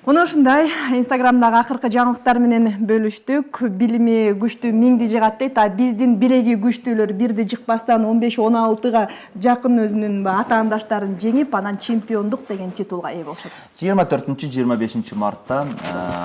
Мына ушундай Инстаграмдагы акыркы жаңылыктар менен бөлүштүк. Билими күчтүү миңди жыгат дейт, а биздин биреги күчтүүлөр бирди жыкпастан 15-16га жакын өзүнүн атаандаштарын жеңип, анан чемпиондук деген титулга ээ болушат. 24-25 мартта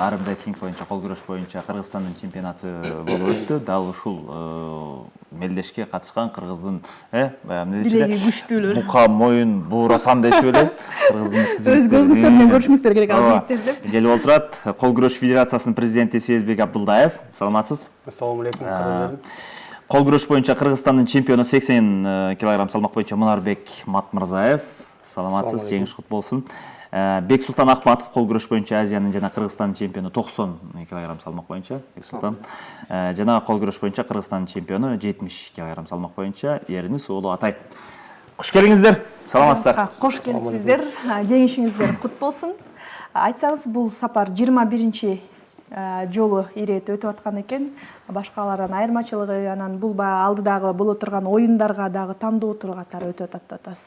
арым рестлинг боюнча, кол күрөш боюнча Кыргызстандын чемпионаты болуп өттү. Дал ушул мелдешке катышкан Кыргыздын биреги күчтүүлөр. Бука моюн буурасан дешип эле. Өз көзүңүздөр менен көрүшүңүздөр керек ал жигиттерди. Келип отурат Кол күрөш федерациясынын президенти Сезбек Абдулдаев. Саламатсыз? Ассаламу алейкум, Кыргыздар. Кол күрөш боюнча Кыргызстандын чемпиону 80 кг салмак боюнча Мунарбек Матмырзаев. Саламатсыз, жеңиш кут болсун. Бексултан Акматов кол күрөш боюнча Азиянын жана Кыргызстандын чемпиону 90 кг салмак боюнча Бексултан. Жана кол күрөш боюнча Кыргызстандын чемпиону 70 кг салмак боюнча Эринис уулу Атай. Куш келиңиздер. Саламатсыздар. Кош келипсиздер. Жеңишиңиздер кут болсун. Айтсаңыз, бул сапар 21 жолу ирет өтүп аткан экен. Башкалардан айырмачылыгы, анан бул алдыдагы боло турган оюндарга дагы тандоо катары өтүп атат.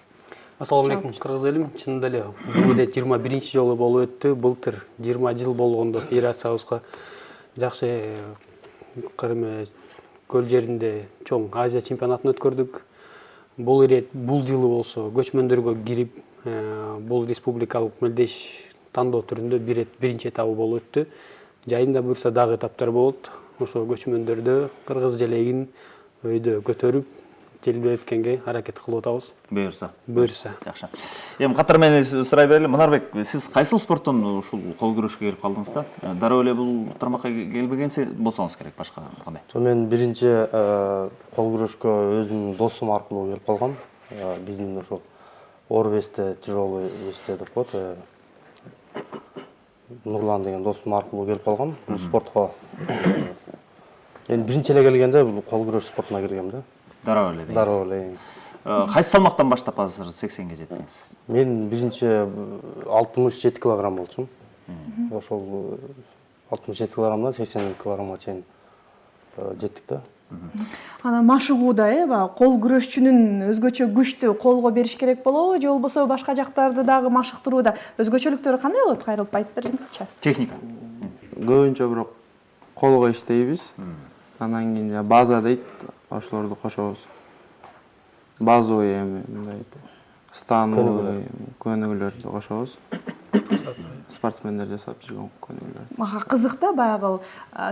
Ассаламу алейкум, кыргыз элим. Чынында эле бул 21 жолу болуп өттү. Былтыр 20 жыл болгондо федерациябызга жакшы көл жеринде чоң Азия чемпионатын өткөрдүк. Бул ирет бул жылы болсо көчмөндөргө кирип, бул республикалык мелдеш тандоо түрүндө биринчи этабы болуп өттү. Жайында буюрса дагы этаптар болот. Ошо көчмөндөрдө кыргыз желегин өйдө көтөрүп, желбиреткенге аракет кылып атабыз. Буюрса. Жакшы. Эми катар менен сурай берели. Мунарбек, сиз кайсыл спорттон ушул кол күрөшкө келип калдыңыз да? Дароо эле бул тармакка келбеген болсоңуз керек, башка кандай? Мен биринчи кол күрөшкө өзүмдүн досум аркылуу келип калгам. Биздин ошол Орвесте тяжелый весте деп коет. Нурлан деген досум аркылуу келип калгам бул спортко. Мен биринчи эле келгенде бул кол күрөш спортуна киргем да. Дароо эле. Дароо эле. Кайсы салмактан баштап азыр 80ге жеттиңиз? Мен биринчи 67 килограмм болчумун. Ошол 67 килограммдан 80 килограммга чейин жеттик да. Анан машыгууда кол күрөшчүнүн өзгөчө күчтү колго бериш керек болобу, же болбосо башка жактарды дагы машыктырууда өзгөчөлүктөрү кандай болот? Кайрылып айтып бериңизчи. Техника. Көбүнчө бирок колго иштейбиз. Анан кийин база дейт, ошолорду кошобуз. Базовый эми мындай становый көнүгүүлөрдү кошобуз. Спортсмендер жасап жүргөн көнүгүүлөр. Мага кызык да, баягы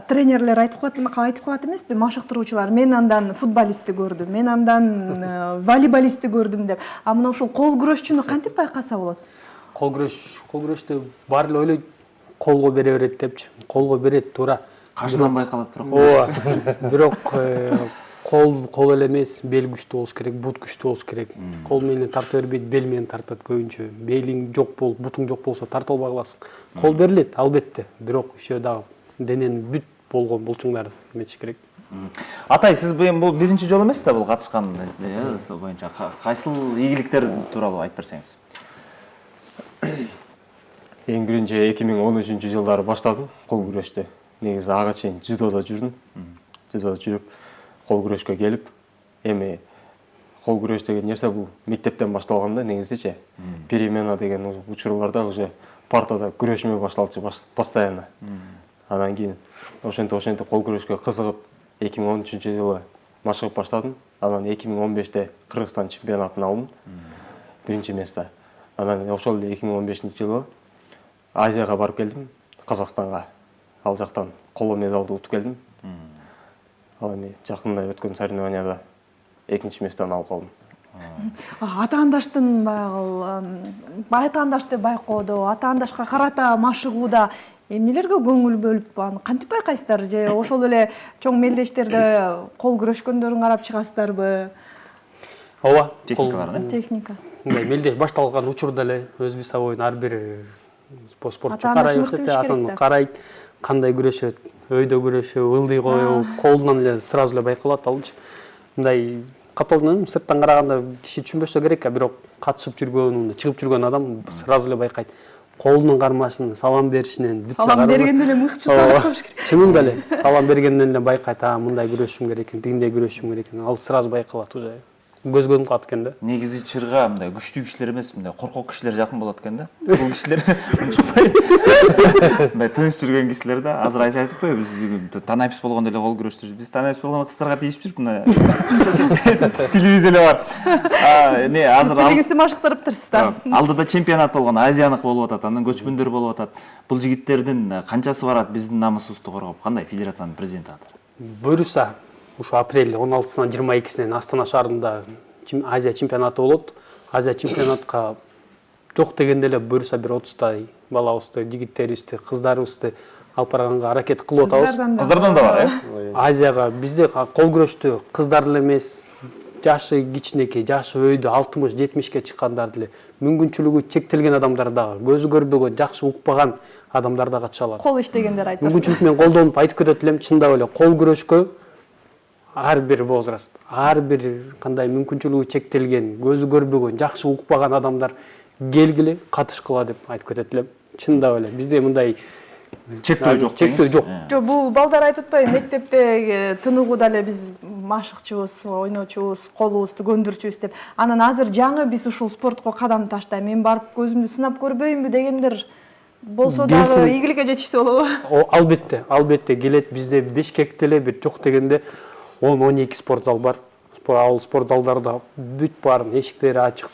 тренерлер айтып калат эмеспи, машыктыруучулар. Мен андан футболистти көрдүм, мен андан волейболистти көрдүм деп. А мына ушул кол күрөшчүнү кантип байкаса болот? Кол күрөштү баары эле ойлойт колго бере берет депчи. Колго берет туура. Кашынан байкалат бирок. Ооба. Бирок кол эле эмес, бел күчтүү болуш керек, бут күчтүү болуш керек. Кол менен тарта бербейт, бел менен тартат көбүнчө. Белиң жок болуп, бутуң жок болсо тарта албай каласың. Кол берилет, албетте, бирок еще дагы дененин бүт болгон булчуңдары эметиш керек. Атай, сиз бул биринчи жолу эмес да бул катышкан боюнча кайсыл ийгиликтер тууралуу айтып берсеңиз? Эң биринчи 2013-жылдары баштадым кол күрөштү. Негизи ага чейин дзюдодо жүрдүм. Дзюдодо жүрүп, кол күрөшкө келип, эми кол күрөш деген нерсе бул мектептен башталган да негизичи. Перемена деген учурларда уже партада күрөшмө башталчу постоянно. Анан кийин ошентип кол күрөшкө кызыгып 2013-жылы машыгып баштадым. Анан 2015-те Кыргызстан чемпионатын алдым. Биринчи место. Анан ошол 2015-жылы Азияга барып келдим, Казакстанга. Ал жактан коло медалды утуп келдим. Ал эми жакында өткөн соревнованияда экинчи месттен алып калдым. Атаандаштын атаандашты байкоодо, атаандашка карата машыгууда эмнелерге көңүл бөлүп, кантип байкайсыздар? Же ошол эле чоң мелдештерде кол күрөшкөндөрүн карап чыгасыздарбы? Ооба, техникаларын. Техникасы. Мелдеш башталган учурда эле өз весовойун ар бир спортчу карайт, кандай күрөшөт, өйдө күрөшөбү, ылдый коебу, колунан эле сразу эле байкалат алчы. Мындай каталдан сырттан караганда киши түшүнбөсө керек, бирок катышып жүргөн, чыгып жүргөн адам сразу эле байкайт. Колунун кармашын, салам беришинен, салам бергенде эле мыкчы болуш керек. Чынында эле салам бергенден эле байкайт, мындай күрөшүм керек экен, тигиндей күрөшүм керек экен. Ал сразу байкалат уже. көзгөнүп калат экен да. негизи чырга мындай күчтүү кишилер эмес, мындай коркок кишилер жакын болот экен да. Бул кишилер унчукпай мындай тыныч жүргөн кишилер да. Азыр айтып коебуз, бүгүн танайпс болгондо эле кол күрөштүрүбүз. Биз танайпс болгондо кыздарга тийишип жүрүп мына телевизияле бар. Не азыр Тилиңизди машыктырыптырсыз да. алдыда чемпионат болгон, Азияныкы болуп атат, андан көчмөндөр болуп атат. Бул жигиттердин канчасы барат биздин намысыбызды коргоп? Кандай федерациянын президенти атат? Буюрса ушу апрель 16-сынан 22-синен Астана шаарында Азия чемпионаты болот. Азия чемпионатка жок дегенде эле буюрса бир 30 балабызды, жигиттерибизди, кыздарыбызды алып барганга аракет кылып атабыз. Кыздардан да бар, э? Азияга бизде кол күрөштү кыздар эле эмес, жашы кичинекей, жашы өйдө 60-70ке чыккандар деле, мүмкүнчүлүгү чектелген адамдар дагы, көзү көрбөгөн, жакшы укпаган адамдар да катыша алат. Кол иштегендер айтат. Мүмкүнчүлүк менен колдонуп айтып кетет элем, чындап эле кол күрөшкө ар бир возраст, ар бир кандай мүмкүнчүлүгү чектелген, көзү көрбөгөн, жакшы укпаган адамдар келгиле, катышкыла деп айтып кетет элем. Чындап эле бизде мындай Чектөө жок. Чектөө жок. Жок, бул балдар айтып атпайбы, мектепте тыныгууда эле биз машыкчубуз, ойночубуз, колубузду көндүрчүбүз деп. Анан азыр жаңы биз ушул спортко кадам таштайм, мен барып көзүмдү сынап көрбөйүнбү дегендер болсо дагы ийгиликке жетишсе болобу? Албетте келет. Бизде Бишкекте эле бир жок дегенде 10-12 спорт зал бар. Ал спорт залдарда бүт баарын эшиктери ачык,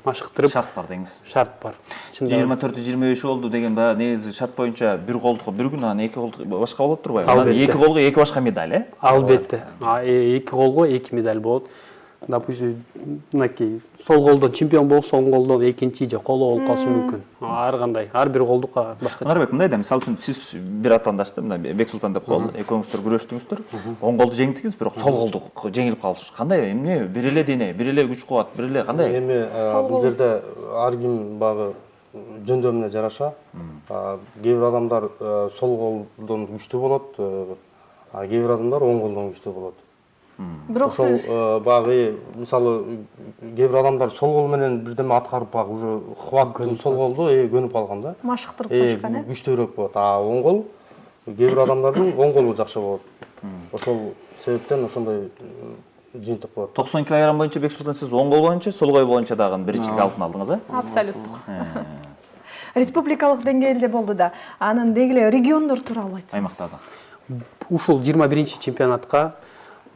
машыктырып Шарт бар деңиз. шарт бар. 24-25 болду деген баягы негизи шарт боюнча бир колдук бир күн, анан эки колдук башка болот турбайбы? Анан эки колго эки башка медаль, э? Албетте. Эки колго эки медаль болот. Допустим, мынакей сол колдон чемпион болсо, оң колдон экинчи же коло болуп калышы мүмкүн. Ар кандай, ар бир колдукка башка. Манарбек, мындай да, мисалы үчүн сиз бир атаандашты, мына Бексултан деп коелу, экөөңүздөр күрөштүңүздөр, оң колду жеңдиңиз, бирок сол колду жеңилип калыш. Кандай эмне? Бир эле дене, бир эле күч кубат, бир эле кандай? Эми бул жерде ар ким багы жөндөмүнө жараша. Кээ бир адамдар сол колдон күчтүү болот, кээ бир адамдар оң колдон күчтүү болот. Бирок сиз Багы мисалы кээ бир адамдар сол кол менен бирдеме аткарып багы уже хват сол колду көнүп калган да. машыктырып коюшкан, э? Күчтүүрөөк болот. Оң кол кээ бир адамдардын оң колу жакшы болот. Ошол себептен ошондой жыйынтык болот. 90 килограмм боюнча Бексултан сиз оң кол боюнча, сол кол боюнча дагы биринчилик алтын алдыңыз, э? Абсолюттук. Республикалык деңгээлде болду да. Анан деги эле региондор тууралуу айтсаңыз. Аймактарда. Ушул 21-чи чемпионатка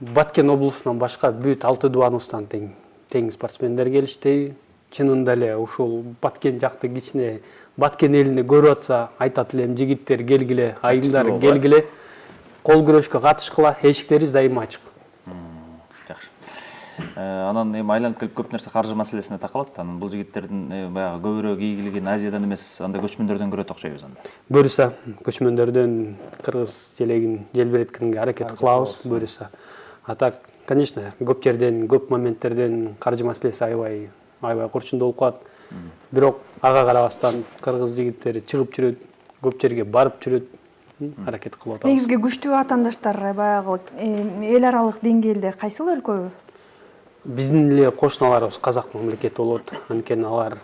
Баткен облусунан башка бүт 6 дубаныбыздан тең спортсмендер келишти. Чынында эле ушул Баткен жакты кичине Баткен элине көрүп атса, айтат элем жигиттер келгиле, айымдар келгиле, кол күрөшкө катышкыла, эшиктерибиз дайыма ачык. Жакшы. Анан эми айланып келип көп нерсе каржы маселесине такалат. Анан бул жигиттердин баягы көбүрөөк ийгилигин Азиядан эмес, анда көчмөндөрдөн көрөт окшойбуз анда. Буюрса көчмөндөрдөн кыргыз желегин желбиреткенге аракет кылабыз, буюрса. А так, конечно, көп жерден, көп моменттерден каржы маселеси аябай курчунда болуп калат. Бирок ага карабастан кыргыз жигиттери чыгып жүрөт, көп жерге барып жүрөт, аракет кылып атабыз. Негизги күчтүү атаандаштар баягы эл аралык деңгээлде кайсыл өлкө? Биздин эле кошуналарыбыз Казак мамлекети болот. Анткени алар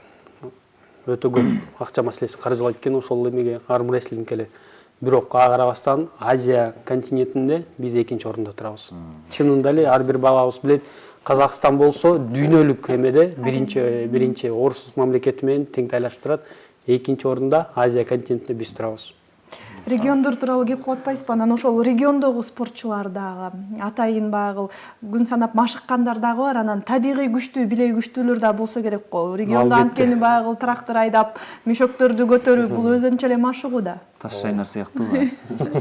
өтө көп акча маселесин каржылайт экен ошол эмеге, армрестлингке эле. Бирок ага карабастан Азия континентинде биз экинчи орунда турабыз. Чынында эле ар бир балабыз билет, Казакстан болсо дүйнөлүк эмеде биринчи орус мамлекети менен тең тайлашып турат. Экинчи орунда Азия континентинде биз турабыз. Региондор тууралуу кеп кылып атпайсызбы? Анан ошол региондогу спортчулар дагы атайын баягы күн санап машыккандар дагы бар. Анан табигый күчтүү, билеги күчтүүлөр да болсо керек го. Региондо анткени баягы трактор айдап, мешөктөрдү көтөрүп, бул өзүнчө эле машыгуу да. Таш шайнар сыяктуубу?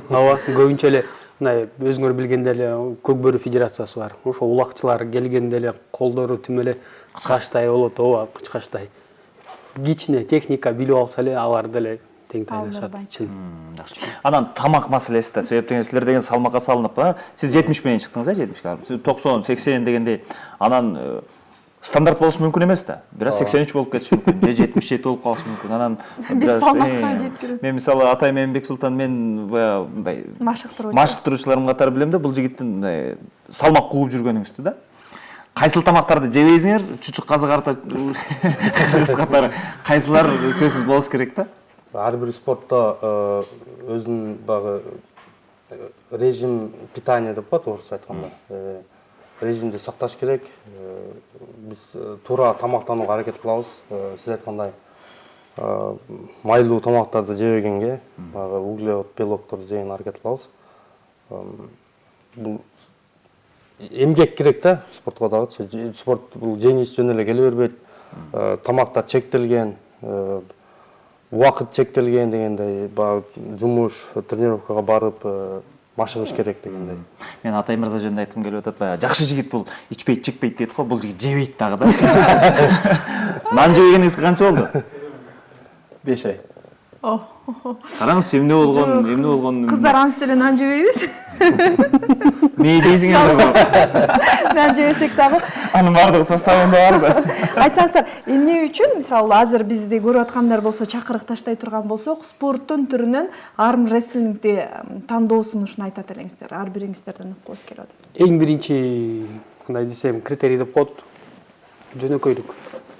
Ооба, көбүнчө эле мындай өзүңөр билгендей эле көк бөрү федерациясы бар. Ошо улакчылар келгенде эле колдору тим эле кычкачтай болот, ооба, кычкачтай. Кичине техника билип алса эле алар деле тең тайлашат. Жакшы. Анан тамак маселеси да себептен силер деген салмакка салынып, сиз 70 менен чыктыңыз, 70 килограмм. Сиз 90, 80 дегендей, анан стандарт болуш мүмкүн эмес да. Бираз 83 болуп кетиш мүмкүн, же 77 болуп калыш мүмкүн. Анан Биз салмакка жеткирүү. Мен мисалы атай менен Бексултан мен баягы мындай машыктыруучуларым катары билем да, бул жигиттин мындай салмак кууп жүргөнүңүздү да. Кайсыл тамактарды жебейсиңер? Чучук казык арта катары кайсылар сөзсүз болуш керек да? Ар бир спортто өзүнүн багы режим питания деп коет орусча айтканда. режимди сакташ керек. Биз туура тамактанууга аракет кылабыз. Сиз айткандай майлуу тамактарды жебегенге, баягы углевод, белокторду жегенге аракет кылабыз. Бул эмгек керек да спортко дагы. Спорт бул жеңиш жөн эле келе бербейт. Тамактар чектелген, убакыт чектелген дегендей, баягы жумуш, тренировкага барып машыгыш керек дегендей. Мен Атай мырза жөнүндө айткым келип атат. Баягы жакшы жигит бул ичпейт, чекпейт дейт го, бул жигит жебейт дагы да. Нан жебегениңиз канча болду? 5 ай. Караңызчы, эмне болгон? Кыздар ансы деле нан жебейбиз. Эмне дейсиң энди? Нан жебесек дагы. Анын бардыгы составында бар да. Айтсаңыздар, эмне үчүн мисалы азыр бизди көрүп аткандар болсо, чакырык таштай турган болсок, спорттун түрүнөн арм рестлингди тандоосун айтат элеңиздер. Ар бириңиздерден уккубуз келип атат. Эң биринчи, кандай десем, критерий деп коет, жөнөкөйлүк.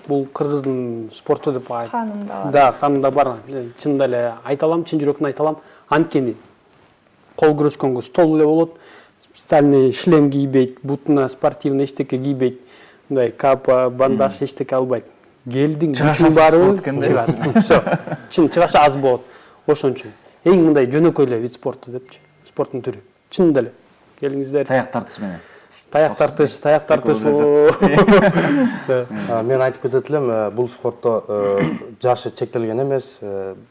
Бул кыргыздын спорту деп айт. Канында бар. Да, канында бар. Чынында эле айта алам, чын жүрөктөн айта алам. Анткени кол күрөшкөнгө стол эле болот. Специальный шлем кийбейт, бутуна спортивный эчтеке кийбейт. Мындай капа, бандаж эчтеке албайт. Келдиң күчүң барбы? Чыгат. Всё. Чын чыгашы аз болот. Ошон үчүн эң мындай жөнөкөй эле вид спорту депчи. Спорттун түрү. Чынында эле. Келиңиздер. Таяк тартыш менен. Таяк тартыш. Мен айтып кетет элем, бул спортто жашы чектелген эмес.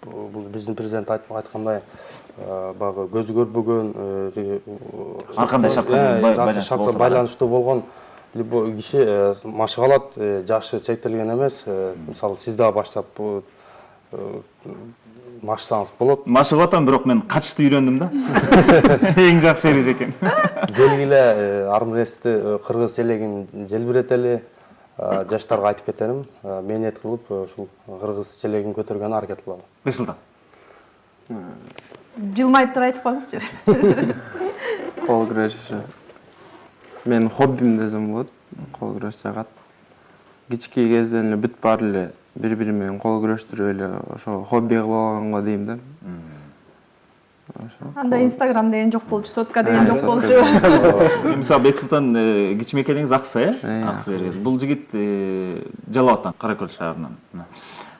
Бул биздин президент айткандай, баягы көзү көрбөгөн, Ар кандай шартка байланыштуу болгон любой киши машыга алат. Жашы чектелген эмес. Мисалы сиз дагы баштап машсаңыз болот. Машыгып атам, бирок мен качышты үйрөндүм да. Эң жакшы эреже экен. Келгиле армрестти кыргыз элегин желбиретели, жаштарга айтып кетеним. Мээнет кылып ушул кыргыз элегин көтөргөнгө аракет кылалы. Бесултан. Жылмайып туруп айтып коюңузчу. Кол күрөшү. Менин хоббим десем болот. Кол күрөш жагат. Кички кезден эле бүт бар эле бири-бири менен кол күрөштүрүп эле ошо хобби кылып алганга дейм да. Анда Instagram деген жок болчу, сотка деген жок болчу. Мисалы Бексултан кичимекениңиз аксы, аксы беребиз. Бул жигит Жалал Атан, Каракөл шаарынан.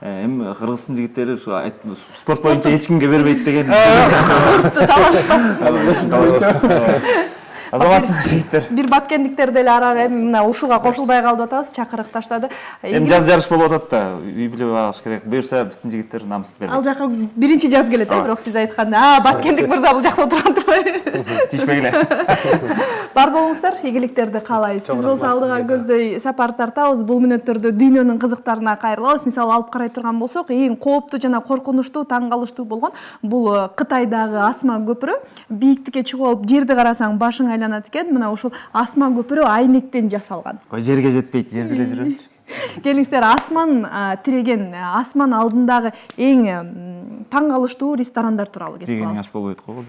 Эми кыргыздын жигиттери ушу спорт боюнча эч кимге бербейт деген. Азаматтын жигиттер. Бир баткендиктер деле арага эми мына ушуга кошулбай калып атабыз, чакырык таштады. Эми жаз жарыш болуп атат да, үй билип алыш керек. Буюрса биздин жигиттер намысты бербейт. Ал жака биринчи жаз келет, бирок сиз айтканда, баткендик мырза бул жакта отурган турбайбы? Тишпегиле. Бар болуңуздар, ийгиликтерди каалайбыз. Биз болсо алдыга көздөй сапар тартабыз. Бул мүнөттөрдө дүйнөнүн кызыктарына кайрылабыз. Мисалы алып карай турган болсок, эң кооптуу жана коркунучтуу, таң калыштуу болгон бул Кытайдагы Асма көпүрө. Бийиктикке чыгып алып, жерди карасаң башың айланат экен. Мына ушул Асма көпүрө айнектен жасалган. Ой, жерге жетпейт, жерде эле жүрөт. Келиңиздер, Асман тиреген, Асман алдындагы эң таң калыштуу ресторандар тууралуу кетип Жегениң калабыз. аш болбойт го.